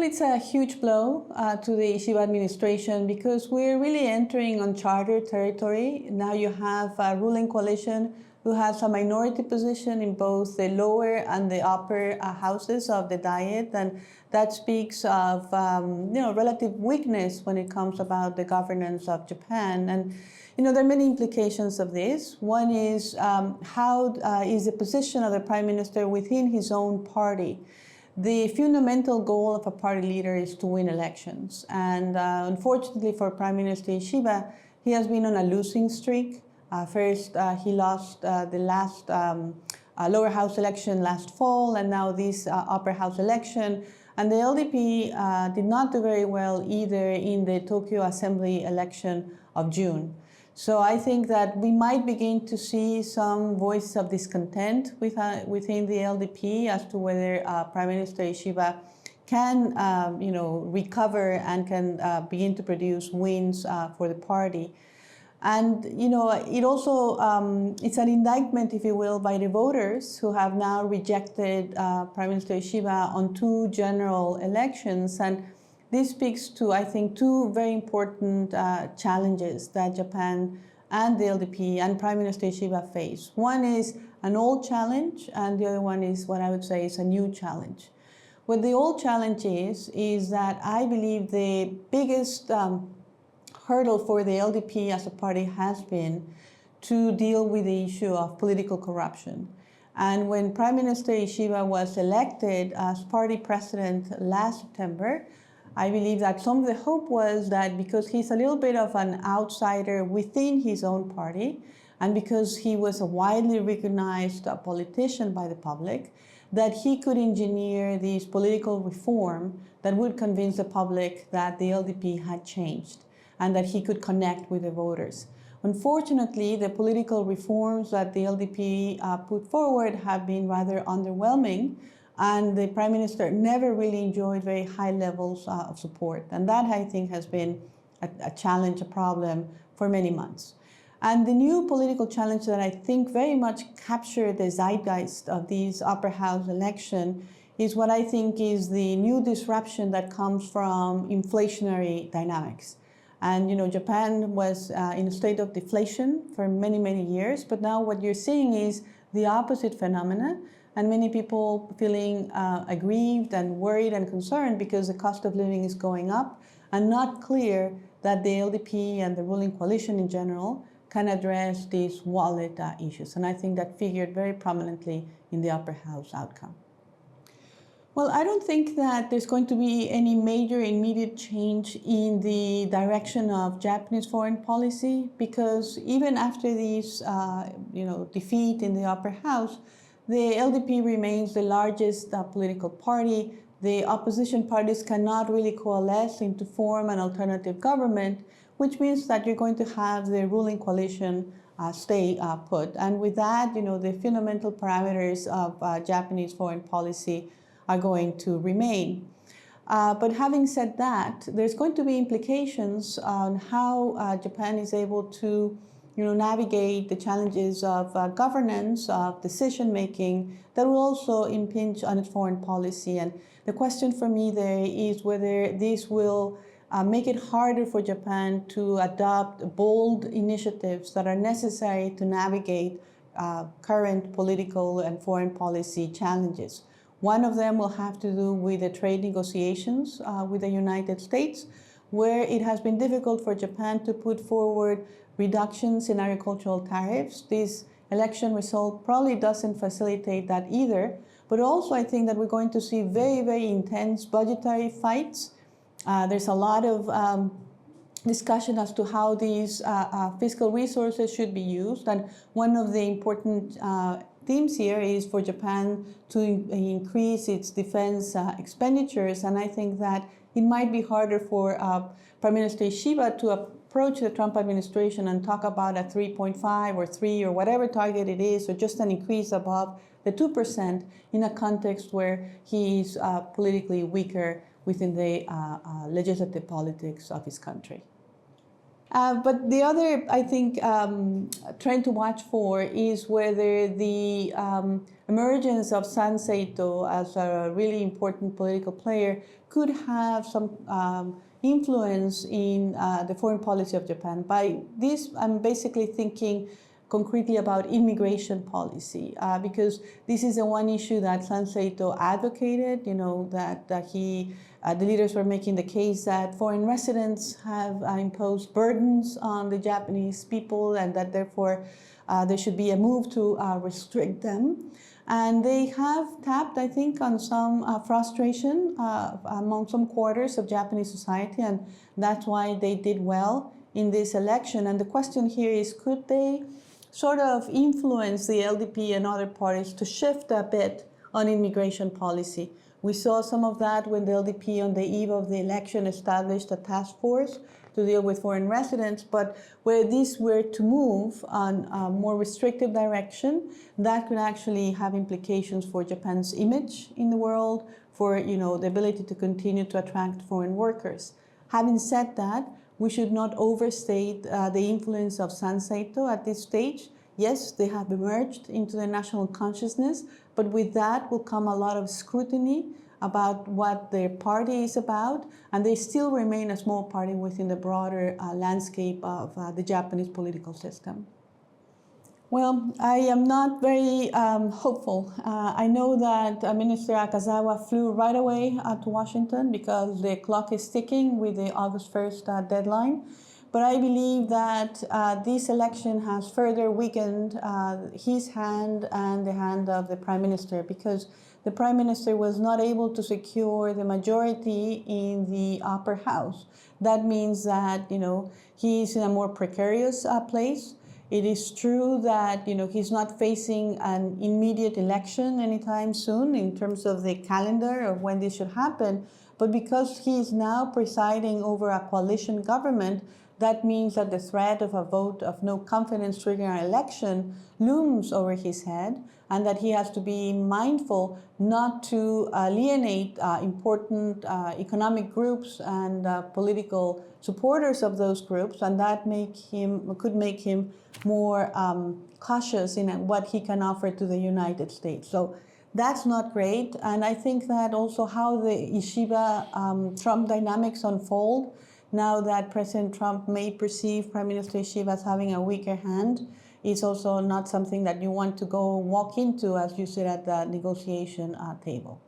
it's a huge blow to the Ishiba administration because we're really entering uncharted territory. Now you have a ruling coalition who has a minority position in both the lower and the upper houses of the Diet, and that speaks of relative weakness when it comes about the governance of Japan. And there are many implications of this. One is how is the position of the prime minister within his own party. The fundamental goal of a party leader is to win elections. And unfortunately for Prime Minister Ishiba, he has been on a losing streak. First, he lost the last lower house election last fall, and now this upper house election. And the LDP did not do very well either in the Tokyo Assembly election of June. So I think that we might begin to see some voice of discontent within the LDP as to whether Prime Minister Ishiba can, recover and can begin to produce wins for the party. And, it also, it's an indictment, if you will, by the voters who have now rejected Prime Minister Ishiba on 2 general elections. And this speaks to, I think, 2 very important challenges that Japan and the LDP and Prime Minister Ishiba face. One is an old challenge, and the other one is what I would say is a new challenge. What the old challenge is that I believe the biggest hurdle for the LDP as a party has been to deal with the issue of political corruption. And when Prime Minister Ishiba was elected as party president last September, I believe that some of the hope was that because he's a little bit of an outsider within his own party, and because he was a widely recognized politician by the public, that he could engineer these political reform that would convince the public that the LDP had changed and that he could connect with the voters. Unfortunately, the political reforms that the LDP put forward have been rather underwhelming, and the Prime Minister never really enjoyed very high levels of support. And that, I think, has been a challenge, a problem for many months. And the new political challenge that I think very much captured the zeitgeist of these upper house election is what I think is the new disruption that comes from inflationary dynamics. And Japan was in a state of deflation for many, many years, but now what you're seeing is the opposite phenomena, and many people feeling aggrieved and worried and concerned because the cost of living is going up, and not clear that the LDP and the ruling coalition in general can address these wallet issues. And I think that figured very prominently in the upper house outcome. Well, I don't think that there's going to be any major immediate change in the direction of Japanese foreign policy, because even after this, defeat in the upper house, the LDP remains the largest political party. The opposition parties cannot really coalesce to form an alternative government, which means that you're going to have the ruling coalition stay put. And with that, the fundamental parameters of Japanese foreign policy are going to remain. But having said that, there's going to be implications on how Japan is able to navigate the challenges of governance, of decision-making, that will also impinge on its foreign policy. And the question for me there is whether this will make it harder for Japan to adopt bold initiatives that are necessary to navigate current political and foreign policy challenges. One of them will have to do with the trade negotiations with the United States, where it has been difficult for Japan to put forward reductions in agricultural tariffs. This election result probably doesn't facilitate that either. But also I think that we're going to see very, very intense budgetary fights. There's a lot of discussion as to how these fiscal resources should be used. And one of the important themes here is for Japan to increase its defense expenditures. And I think that it might be harder for Prime Minister Ishiba to approach the Trump administration and talk about a 3.5 or 3 or whatever target it is, or just an increase above the 2% in a context where he is politically weaker within the legislative politics of his country. But the other, I think, trend to watch for is whether the emergence of Saito as a really important political player could have some influence in the foreign policy of Japan. By this, I'm basically thinking concretely about immigration policy, because this is the one issue that Saito advocated, that the leaders were making the case that foreign residents have imposed burdens on the Japanese people and that therefore there should be a move to restrict them. And they have tapped, I think, on some frustration among some quarters of Japanese society, and that's why they did well in this election. And the question here is, could they sort of influence the LDP and other parties to shift a bit on immigration policy? We saw some of that when the LDP on the eve of the election established a task force to deal with foreign residents, but where these were to move on a more restrictive direction, that could actually have implications for Japan's image in the world, for the ability to continue to attract foreign workers. Having said that, we should not overstate the influence of Saito at this stage. Yes, they have emerged into the national consciousness, but with that will come a lot of scrutiny about what their party is about, and they still remain a small party within the broader landscape of the Japanese political system. Well, I am not very hopeful. I know that Minister Akazawa flew right away to Washington because the clock is ticking with the August 1st deadline. But I believe that this election has further weakened his hand and the hand of the Prime Minister, because the Prime Minister was not able to secure the majority in the upper house. That means that, he is in a more precarious place. It is true that, he's not facing an immediate election anytime soon in terms of the calendar of when this should happen. But because he is now presiding over a coalition government, that means that the threat of a vote of no confidence triggering an election looms over his head, and that he has to be mindful not to alienate important economic groups and political supporters of those groups, and that could make him more cautious in what he can offer to the United States. So that's not great, and I think that also how the Ishiba-Trump dynamics unfold, now that President Trump may perceive Prime Minister Ishiba as having a weaker hand, is also not something that you want to go walk into as you sit at the negotiation table.